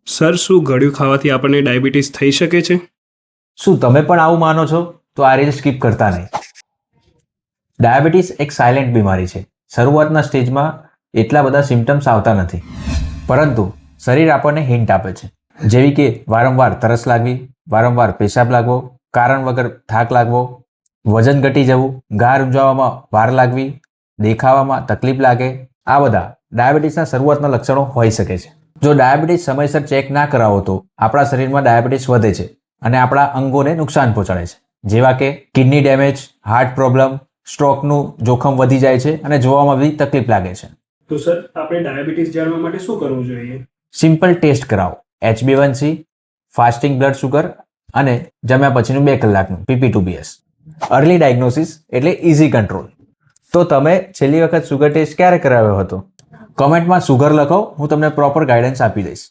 Sir, શું ગળ્યું ખાવાથી આપણને ડાયાબિટીસ થઈ શકે છે? શું તમે પણ આવું માનો છો? તો આ રીલ સ્કીપ કરતા નહીં. ડાયાબિટીસ એક સાયલેન્ટ બીમારી છે. શરૂઆતના સ્ટેજમાં એટલા બધા સિમ્ટમ્સ આવતા નથી, પરંતુ શરીર આપણને હિન્ટ આપે છે, જેવી કે વારંવાર તરસ લાગવી, વારંવાર પેશાબ લાગવો, કારણ વગર થાક લાગવો, વજન ઘટી જવું, ઘા રૂંઝાવામાં વાર લાગવી, દેખાવામાં તકલીફ લાગે. આ બધા ડાયાબિટીસના શરૂઆતના લક્ષણો હોઈ શકે છે. જો ડાયાબિટીસ સમયસર ચેક ના કરાવો તો આપણા શરીરમાં ડાયાબિટીસ વધે છે અને આપણા અંગોને નુકસાન પહોંચાડે છે, જેવા કે કિડની ડેમેજ, હાર્ટ પ્રોબ્લેમ, સ્ટ્રોકનું જોખમ વધી જાય છે અને જોવામાં બી તકલીફ લાગે છે. તો સર, આપણે ડાયાબિટીસ જાણવા માટે શું કરવું જોઈએ? સિમ્પલ ટેસ્ટ કરાવો. HbA1c, ફાસ્ટિંગ બ્લડ શુગર અને જમ્યા પછીનું 2 કલાકનું PP2BS. અર્લી ડાયગ્નોસિસ એટલે ઇઝી કંટ્રોલ. તો તમે છેલ્લી વખત શુગર ટેસ્ટ ક્યારે કરાવ્યો હતો? કમેન્ટમાં શુગર લખો, હું તમને પ્રોપર ગાઈડન્સ આપી દઈશ.